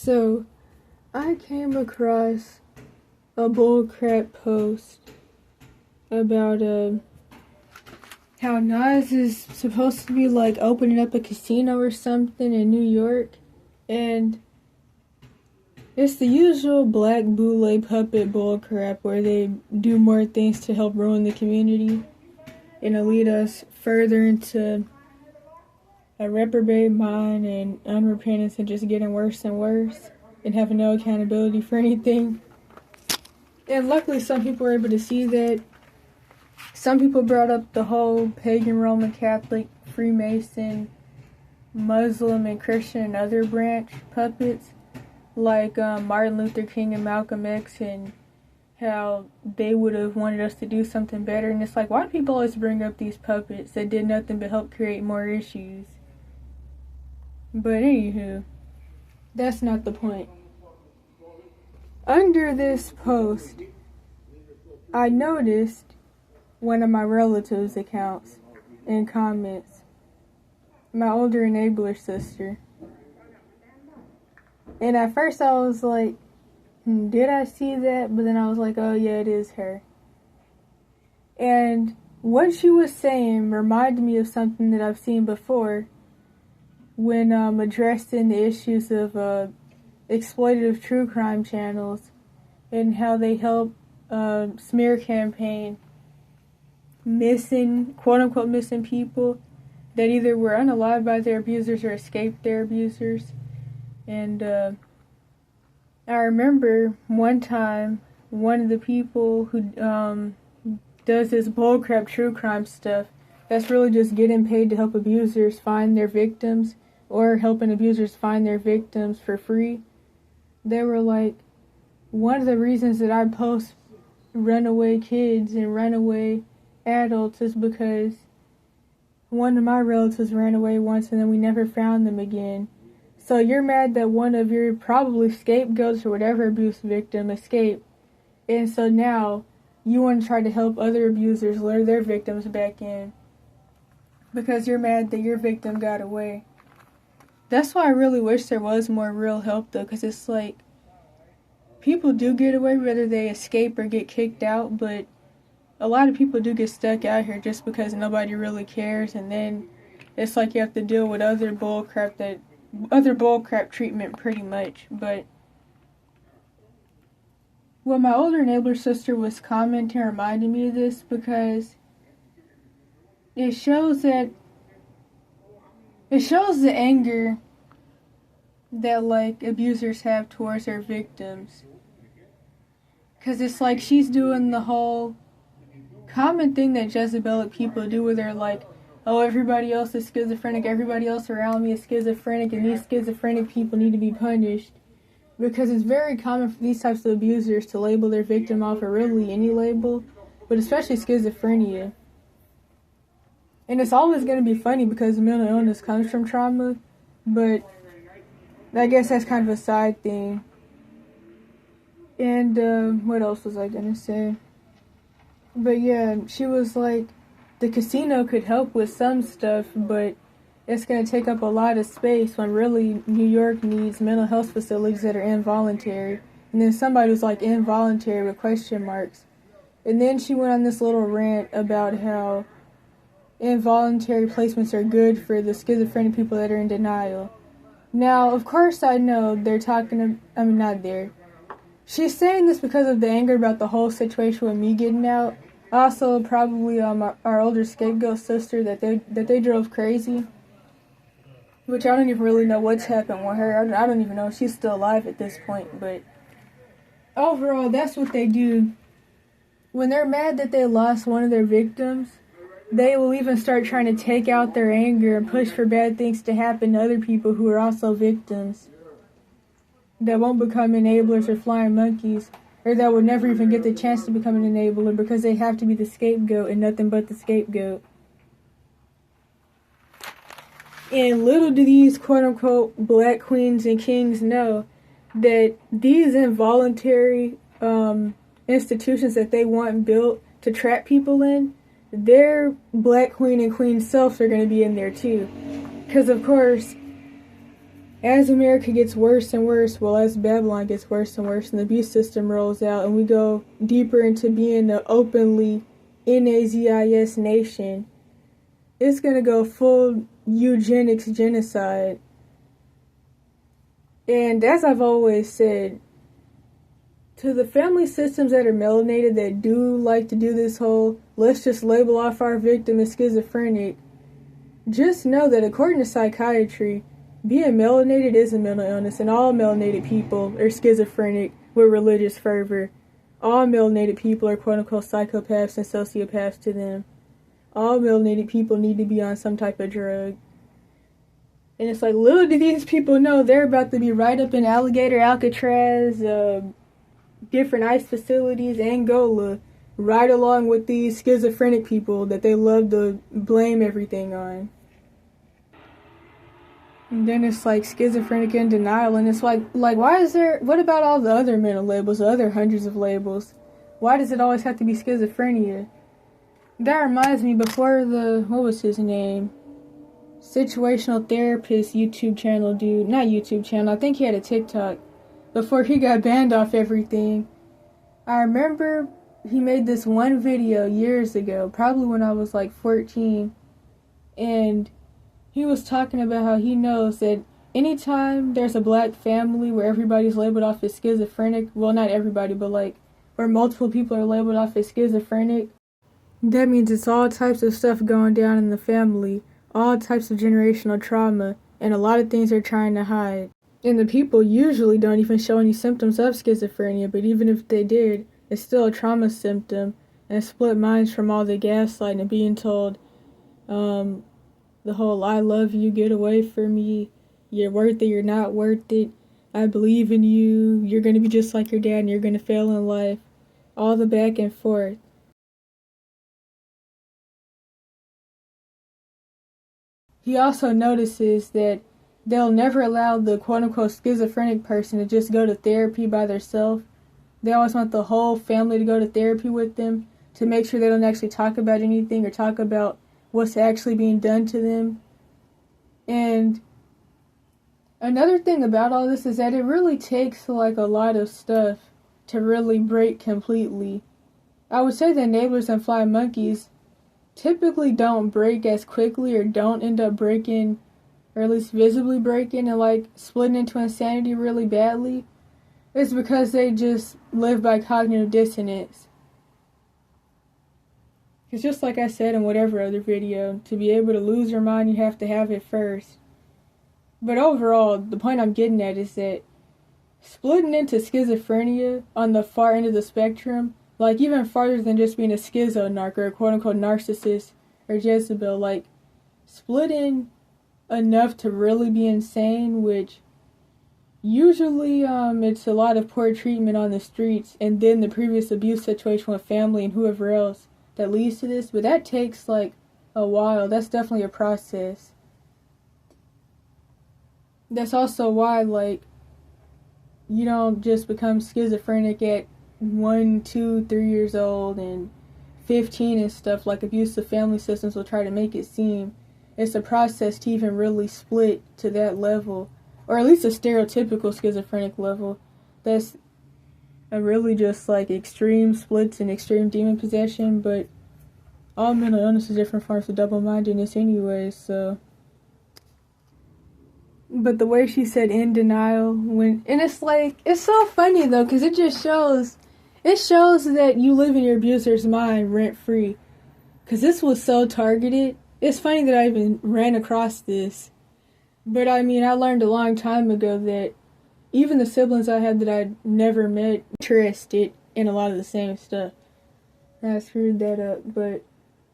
So, I came across a bullcrap post about how Nas is supposed to be like opening up a casino or something in New York, and it's the usual black boule puppet bullcrap where they do more things to help ruin the community and lead us further into a reprobate mind and unrepentance and just getting worse and worse and having no accountability for anything. And luckily some people were able to see that. Some people brought up the whole pagan, Roman Catholic, Freemason, Muslim, and Christian and other branch puppets like Martin Luther King and Malcolm X, and how they would have wanted us to do something better. And it's like, why do people always bring up these puppets that did nothing but help create more issues? But anywho, that's not the point. Under this post, I noticed one of my relatives' accounts in comments. My older enabler sister. And at first I was like, did I see that? But then I was like, oh yeah, it is her. And what she was saying reminded me of something that I've seen before when addressing the issues of exploitative true crime channels and how they help smear campaign missing, quote-unquote missing people that either were unalived by their abusers or escaped their abusers. And I remember one time one of the people who does this bullcrap true crime stuff that's really just getting paid to help abusers find their victims or helping abusers find their victims for free. They were like, one of the reasons that I post runaway kids and runaway adults is because one of my relatives ran away once and then we never found them again. So you're mad that one of your probably scapegoats or whatever abuse victim escaped. And so now you want to try to help other abusers lure their victims back in because you're mad that your victim got away. That's why I really wish there was more real help though, because it's like people do get away whether they escape or get kicked out, but a lot of people do get stuck out here just because nobody really cares, and then it's like you have to deal with other bullcrap treatment pretty much. But what my older enabler sister was commenting reminded me of this because it shows the anger that like abusers have towards their victims. Cause it's like she's doing the whole common thing that Jezebelic people do where they're like, oh, everybody else is schizophrenic, everybody else around me is schizophrenic, and these schizophrenic people need to be punished. Because it's very common for these types of abusers to label their victim off of really any label, but especially schizophrenia. And it's always going to be funny because mental illness comes from trauma, but I guess that's kind of a side thing. And what else was I going to say? But yeah, she was like, the casino could help with some stuff, but it's going to take up a lot of space when really New York needs mental health facilities that are involuntary. And then somebody was like, involuntary with question marks. And then she went on this little rant about how involuntary placements are good for the schizophrenic people that are in denial. Now, of course I know they're talking, she's saying this because of the anger about the whole situation with me getting out. Also, probably our older scapegoat sister that they drove crazy. Which I don't even really know what's happened with her. I don't even know if she's still alive at this point. But overall, that's what they do. When they're mad that they lost one of their victims, they will even start trying to take out their anger and push for bad things to happen to other people who are also victims. That won't become enablers or flying monkeys. Or that will never even get the chance to become an enabler because they have to be the scapegoat and nothing but the scapegoat. And little do these quote-unquote black queens and kings know that these involuntary institutions that they want built to trap people in, their black queen and queen selves are going to be in there too. Because, of course, as America gets worse and worse, well, as Babylon gets worse and worse, and the abuse system rolls out, and we go deeper into being an openly NAZIS nation, it's going to go full eugenics genocide. And as I've always said, to the family systems that are melanated that do like to do this whole, let's just label off our victim as schizophrenic, just know that according to psychiatry, being melanated is a mental illness, and all melanated people are schizophrenic with religious fervor. All melanated people are quote-unquote psychopaths and sociopaths to them. All melanated people need to be on some type of drug. And it's like, little do these people know, they're about to be right up in Alligator, Alcatraz, different ICE facilities, Angola, right along with these schizophrenic people that they love to blame everything on. And then it's like schizophrenic in denial, and it's like why is there, what about all the other mental labels, the other hundreds of labels? Why does it always have to be schizophrenia? That reminds me, before the, what was his name? Situational therapist YouTube channel dude, not YouTube channel, I think he had a TikTok, before he got banned off everything. I remember he made this one video years ago, probably when I was like 14, and he was talking about how he knows that anytime there's a black family where everybody's labeled off as schizophrenic, well, not everybody, but like where multiple people are labeled off as schizophrenic, that means it's all types of stuff going down in the family, all types of generational trauma, and a lot of things they're trying to hide. And the people usually don't even show any symptoms of schizophrenia, but even if they did, it's still a trauma symptom, and split minds from all the gaslighting and being told, the whole I love you, get away from me, you're worth it, you're not worth it, I believe in you, you're going to be just like your dad and you're going to fail in life. All the back and forth. He also notices that they'll never allow the quote-unquote schizophrenic person to just go to therapy by themselves. They always want the whole family to go to therapy with them to make sure they don't actually talk about anything or talk about what's actually being done to them. And another thing about all this is that it really takes like a lot of stuff to really break completely. I would say the enablers and flying monkeys typically don't break as quickly, or don't end up breaking, or at least visibly breaking and like splitting into insanity really badly. It's because they just live by cognitive dissonance. Because just like I said in whatever other video, to be able to lose your mind, you have to have it first. But overall, the point I'm getting at is that splitting into schizophrenia on the far end of the spectrum, like even farther than just being a schizo-narc or a quote-unquote narcissist or Jezebel, like splitting enough to really be insane, which usually it's a lot of poor treatment on the streets and then the previous abuse situation with family and whoever else that leads to this, but that takes like a while. That's definitely a process. That's also why like you don't just become schizophrenic at 1, 2, 3 years old and 15 and stuff like abusive family systems will try to make it seem. It's a process to even really split to that level, or at least a stereotypical schizophrenic level. That's a really just like extreme splits and extreme demon possession, but all mental illness is different forms of double-mindedness anyway, so. But the way she said in denial, and it's like, it's so funny though, because it just shows, that you live in your abuser's mind rent-free. Because this was so targeted. It's funny that I even ran across this. But I mean, I learned a long time ago that even the siblings I had that I'd never met interested in a lot of the same stuff. And I screwed that up, but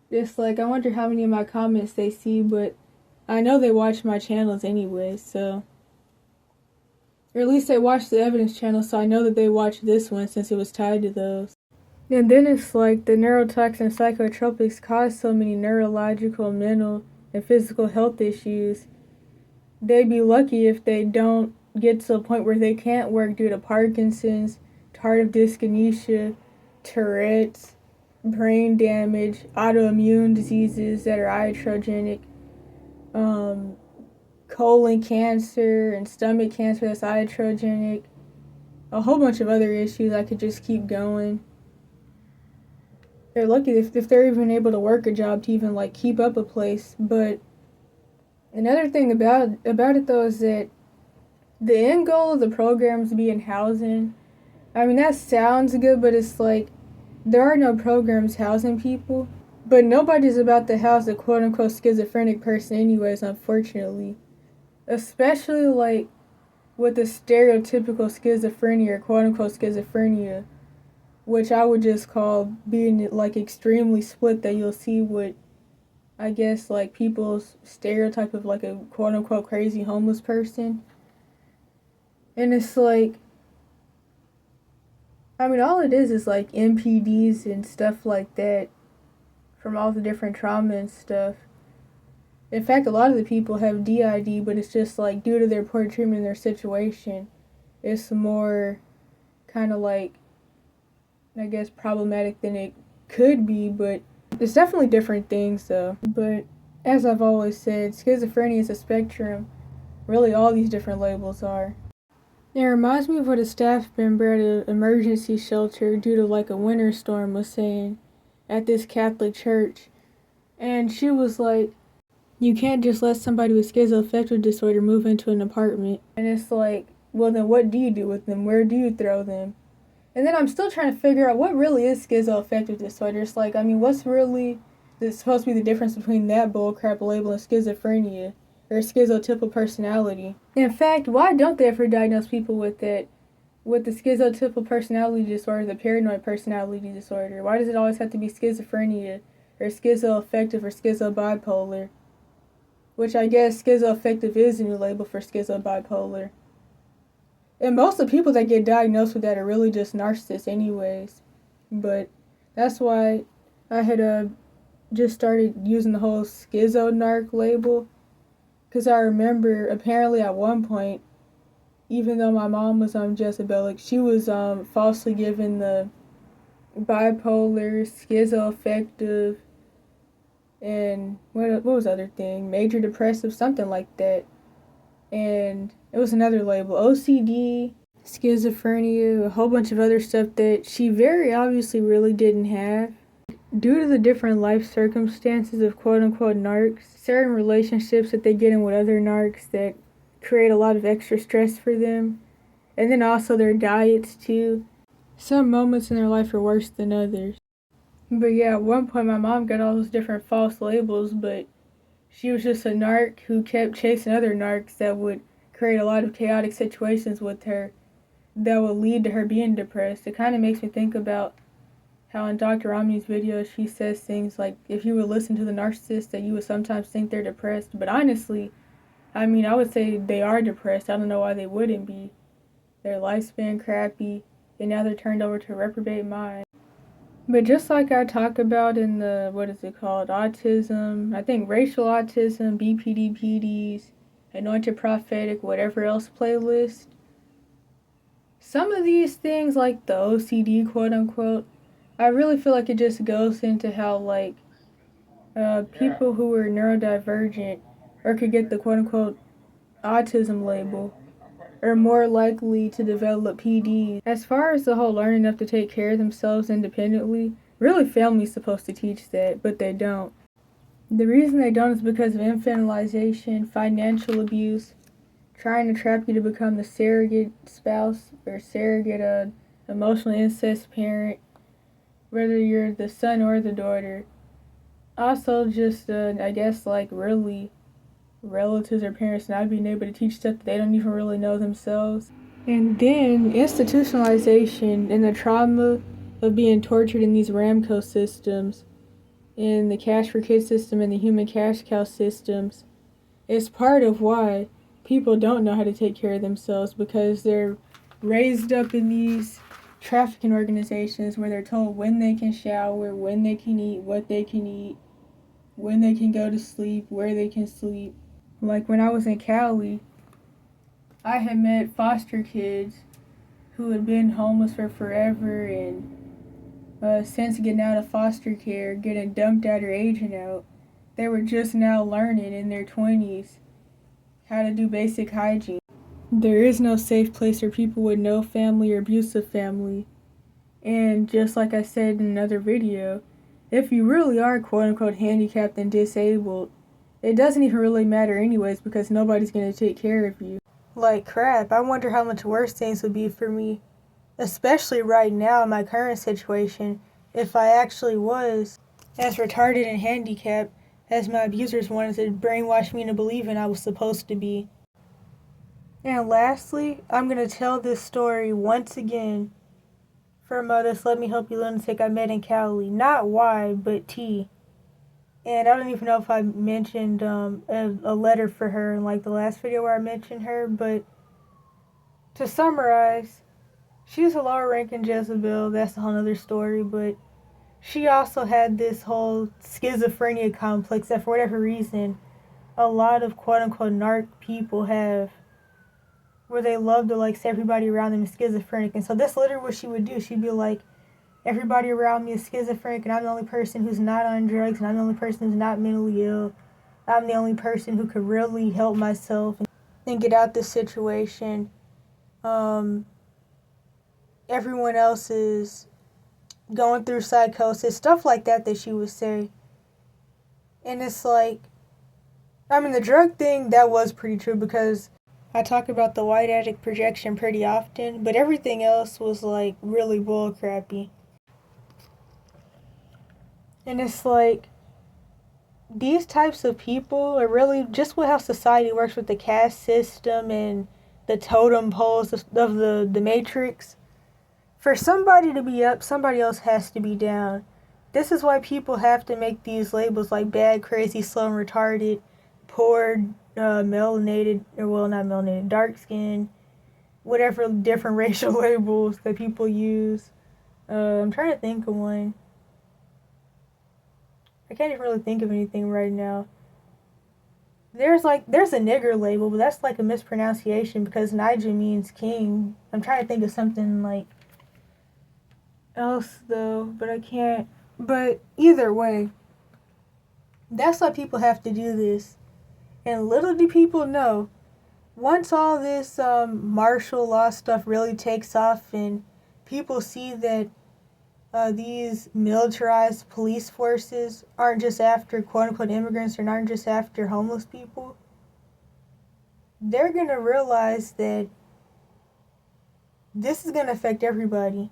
it's like, I wonder how many of my comments they see, but I know they watch my channels anyway, so. Or at least they watch the evidence channel, so I know that they watched this one since it was tied to those. And then it's like the neurotoxin psychotropics cause so many neurological, mental, and physical health issues. They'd be lucky if they don't get to a point where they can't work due to Parkinson's, tardive dyskinesia, Tourette's, brain damage, autoimmune diseases that are iatrogenic, colon cancer and stomach cancer that's iatrogenic. A whole bunch of other issues. I could just keep going. They're lucky if they're even able to work a job to even like keep up a place. But another thing about it though is that the end goal of the program is to be in housing. I mean, that sounds good, but it's like there are no programs housing people. But nobody's about to house a quote-unquote schizophrenic person anyways, unfortunately. Especially, like, with the stereotypical schizophrenia, or quote-unquote schizophrenia, which I would just call being, like, extremely split, that you'll see with, I guess, like, people's stereotype of, like, a quote-unquote crazy homeless person. And it's like, I mean, all it is like MPDs and stuff like that from all the different trauma and stuff. In fact, a lot of the people have DID, but it's just like due to their poor treatment in their situation, it's more kind of like, I guess, problematic than it could be, but it's definitely different things though. But as I've always said, schizophrenia is a spectrum. Really, all these different labels are. It reminds me of what a staff member at an emergency shelter due to like a winter storm was saying at this Catholic church. And she was like, you can't just let somebody with schizoaffective disorder move into an apartment. And it's like, well then what do you do with them? Where do you throw them? And then I'm still trying to figure out what really is schizoaffective disorder. It's like, I mean, what's really supposed to be the difference between that bullcrap label and schizophrenia? Or schizotypal personality. In fact, why don't they ever diagnose people with that? With the schizotypal personality disorder, the paranoid personality disorder? Why does it always have to be schizophrenia, or schizoaffective, or schizobipolar? Which I guess schizoaffective is a new label for schizobipolar. And most of the people that get diagnosed with that are really just narcissists anyways. But that's why I had just started using the whole schizonarc label. Because I remember, apparently at one point, even though my mom was Jezebelic, she was falsely given the bipolar, schizoaffective, and what was the other thing? Major depressive, something like that. And it was another label, OCD, schizophrenia, a whole bunch of other stuff that she very obviously really didn't have. Due to the different life circumstances of quote-unquote narcs, certain relationships that they get in with other narcs that create a lot of extra stress for them, and then also their diets too. Some moments in their life are worse than others. But yeah, at one point my mom got all those different false labels, but she was just a narc who kept chasing other narcs that would create a lot of chaotic situations with her that would lead to her being depressed. It kind of makes me think about how in Dr. Omni's videos she says things like, if you would listen to the narcissist, that you would sometimes think they're depressed. But honestly, I mean, I would say they are depressed. I don't know why they wouldn't be. Their lifespan crappy, and now they're turned over to a reprobate mind. But just like I talk about in the, autism, I think racial autism, BPD, PDs, anointed prophetic, whatever else playlist, some of these things like the OCD, quote unquote, I really feel like it just goes into how, like, people who are neurodivergent or could get the quote-unquote autism label are more likely to develop PD. As far as the whole learning enough to take care of themselves independently, really family's supposed to teach that, but they don't. The reason they don't is because of infantilization, financial abuse, trying to trap you to become the surrogate spouse or surrogate emotional incest parent, whether you're the son or the daughter. Also, just, I guess, like, really, relatives or parents not being able to teach stuff that they don't even really know themselves. And then, institutionalization and the trauma of being tortured in these Ramco systems, in the Cash for Kids system and the human cash cow systems, is part of why people don't know how to take care of themselves, because they're raised up in these trafficking organizations where they're told when they can shower, when they can eat, what they can eat, when they can go to sleep, where they can sleep. Like when I was in Cali, I had met foster kids who had been homeless for forever, and since getting out of foster care, getting dumped out or aging out, they were just now learning in their 20s how to do basic hygiene. There is no safe place for people with no family or abusive family. And just like I said in another video, if you really are quote-unquote handicapped and disabled, it doesn't even really matter anyways because nobody's going to take care of you. Like crap, I wonder how much worse things would be for me, especially right now in my current situation, if I actually was as retarded and handicapped as my abusers wanted to brainwash me into believing I was supposed to be. And lastly, I'm going to tell this story once again from this Let Me Help You lunatic I met in Cali. Not Y, but T. And I don't even know if I mentioned a letter for her in like the last video where I mentioned her, but to summarize, she's a lower ranking Jezebel. That's a whole other story, but she also had this whole schizophrenia complex that for whatever reason a lot of quote-unquote narc people have, where they love to like say everybody around them is schizophrenic. And so that's literally what she would do. She'd be like, everybody around me is schizophrenic and I'm the only person who's not on drugs and I'm the only person who's not mentally ill. I'm the only person who could really help myself and get out this situation. Everyone else is going through psychosis, stuff like that she would say. And it's like, I mean, the drug thing, that was pretty true because I talk about the white addict projection pretty often, but everything else was like really bullcrappy. And it's like, these types of people are really just how society works with the caste system and the totem poles of the matrix. For somebody to be up, somebody else has to be down. This is why people have to make these labels like bad, crazy, slow, and retarded, poor, melanated, or well, not melanated, dark skin, whatever different racial labels that people use. I'm trying to think of one. I can't even really think of anything right now. There's a nigger label, but that's like a mispronunciation because Niger means king. I'm trying to think of something like else though, but I can't. But either way, that's why people have to do this. And little do people know, once all this martial law stuff really takes off and people see that these militarized police forces aren't just after quote-unquote immigrants or aren't just after homeless people, they're going to realize that this is going to affect everybody.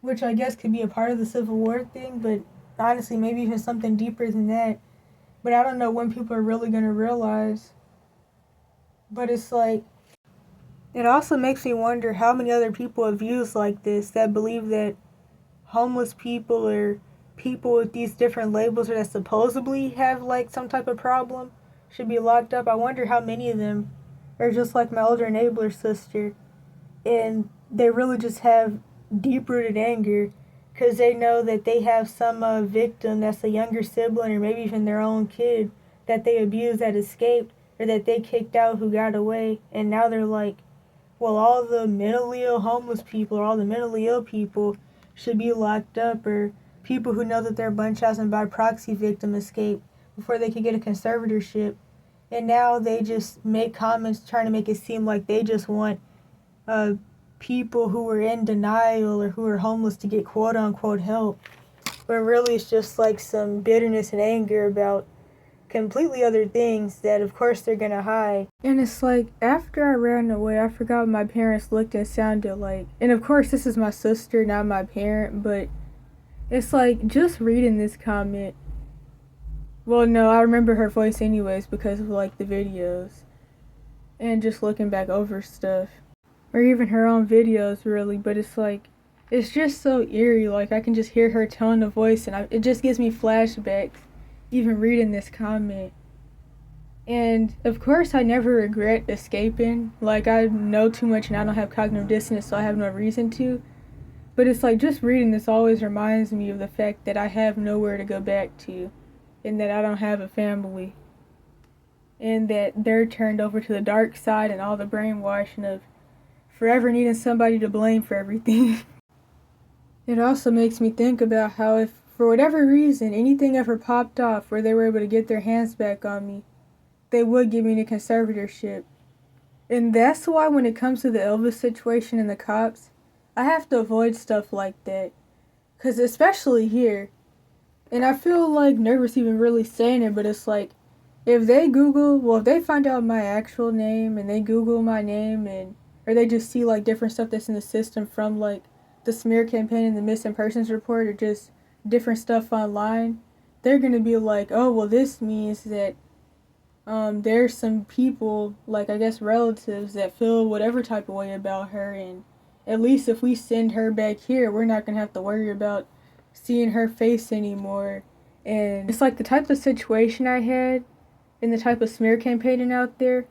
Which I guess could be a part of the Civil War thing, but honestly, maybe even something deeper than that. But I don't know when people are really going to realize. But it's like, it also makes me wonder how many other people have views like this that believe that homeless people or people with these different labels or that supposedly have like some type of problem should be locked up. I wonder how many of them are just like my older neighbor sister and they really just have deep-rooted anger because they know that they have some victim that's a younger sibling or maybe even their own kid that they abused that escaped or that they kicked out who got away, and now they're like, well, all the mentally ill homeless people or all the mentally ill people should be locked up, or people who know that their Munchausen by proxy victim escaped before they could get a conservatorship, and now they just make comments trying to make it seem like they just want people who are in denial or who are homeless to get quote-unquote help. But really it's just like some bitterness and anger about completely other things that of course they're gonna hide. And it's like, after I ran away, I forgot what my parents looked and sounded like. And of course this is my sister, not my parent, but it's like, just reading this comment. Well, no, I remember her voice anyways because of like the videos. And just looking back over stuff. Or even her own videos, really, but it's like, it's just so eerie, like, I can just hear her tone of voice, and it just gives me flashbacks, even reading this comment. And, of course, I never regret escaping, like, I know too much and I don't have cognitive dissonance, so I have no reason to, but it's like, just reading this always reminds me of the fact that I have nowhere to go back to, and that I don't have a family, and that they're turned over to the dark side and all the brainwashing of forever needing somebody to blame for everything. It also makes me think about how if, for whatever reason, anything ever popped off where they were able to get their hands back on me, they would give me the conservatorship. And that's why when it comes to the Elvis situation and the cops, I have to avoid stuff like that. Because especially here, and I feel like nervous even really saying it, but it's like, if they find out my actual name and they Google my name or they just see like different stuff that's in the system from like the smear campaign and the missing persons report or just different stuff online, they're going to be like, oh, well, this means that there's some people, like I guess relatives, that feel whatever type of way about her, and at least if we send her back here, we're not going to have to worry about seeing her face anymore. And it's like the type of situation I had and the type of smear campaigning out there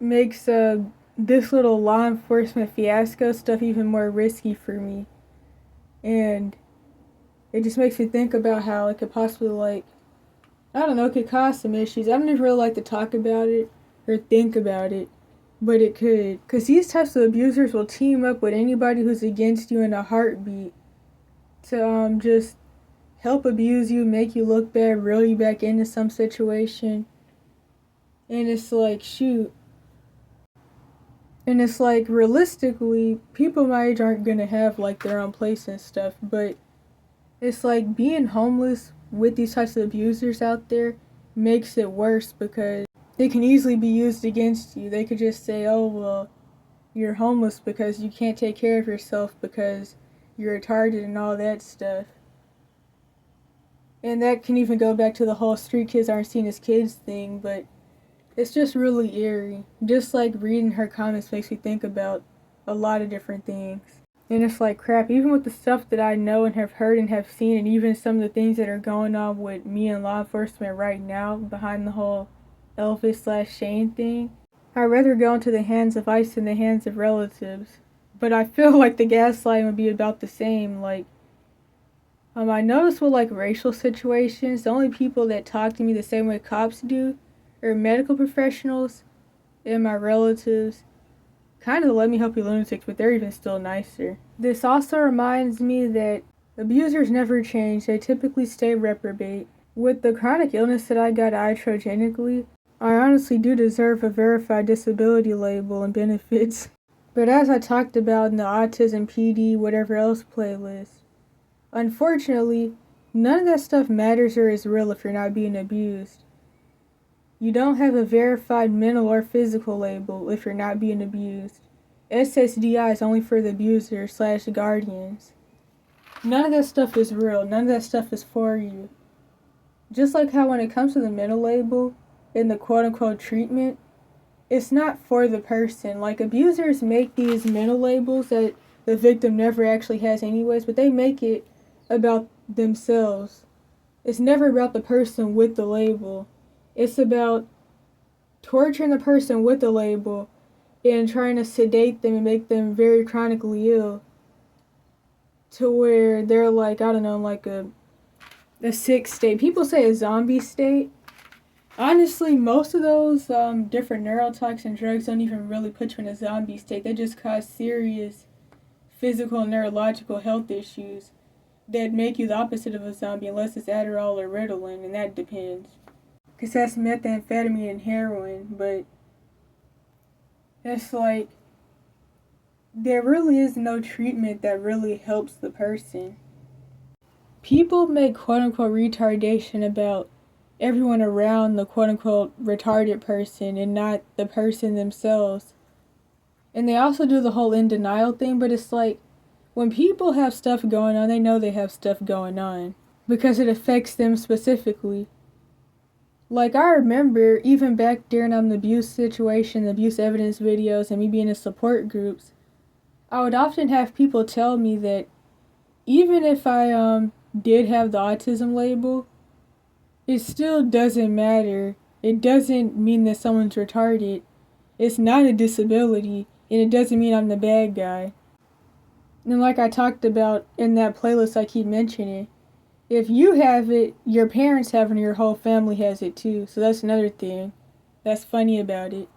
makes this little law enforcement fiasco stuff even more risky for me. And it just makes me think about how it could possibly, like, I don't know, it could cause some issues. I don't even really like to talk about it or think about it, but it could. Because these types of abusers will team up with anybody who's against you in a heartbeat to just help abuse you, make you look bad, reel you back into some situation. And it's like, shoot. And it's like, realistically, people my age aren't going to have like their own place and stuff, but it's like being homeless with these types of abusers out there makes it worse because they can easily be used against you. They could just say, oh, well, you're homeless because you can't take care of yourself because you're retarded and all that stuff. And that can even go back to the whole street kids aren't seen as kids thing, but it's just really eerie. Just like reading her comments makes me think about a lot of different things. And it's like, crap, even with the stuff that I know and have heard and have seen, and even some of the things that are going on with me and law enforcement right now behind the whole Elvis/Shane thing, I'd rather go into the hands of ICE than the hands of relatives. But I feel like the gaslighting would be about the same. Like, I notice with like racial situations, the only people that talk to me the same way cops do are medical professionals and my relatives. Kind of let me help you lunatics, but they're even still nicer. This also reminds me that abusers never change. They typically stay reprobate. With the chronic illness that I got iatrogenically, I honestly do deserve a verified disability label and benefits. But as I talked about in the autism PD whatever else playlist, unfortunately, none of that stuff matters or is real if you're not being abused. You don't have a verified mental or physical label if you're not being abused. SSDI is only for the abuser/guardians. None of that stuff is real. None of that stuff is for you. Just like how when it comes to the mental label and the quote-unquote treatment, it's not for the person. Like, abusers make these mental labels that the victim never actually has anyways, but they make it about themselves. It's never about the person with the label. It's about torturing the person with the label and trying to sedate them and make them very chronically ill to where they're like, I don't know, like a sick state. People say a zombie state. Honestly, most of those different neurotoxin drugs don't even really put you in a zombie state. They just cause serious physical and neurological health issues that make you the opposite of a zombie unless it's Adderall or Ritalin, and that depends. Because that's methamphetamine and heroin, but it's like, there really is no treatment that really helps the person. People make quote-unquote retardation about everyone around the quote-unquote retarded person and not the person themselves. And they also do the whole in denial thing, but it's like, when people have stuff going on, they know they have stuff going on because it affects them specifically. Like, I remember, even back during the abuse situation, the abuse evidence videos, and me being in support groups, I would often have people tell me that even if I did have the autism label, it still doesn't matter. It doesn't mean that someone's retarded. It's not a disability, and it doesn't mean I'm the bad guy. And like I talked about in that playlist I keep mentioning, if you have it, your parents have it, and your whole family has it too. So that's another thing that's funny about it.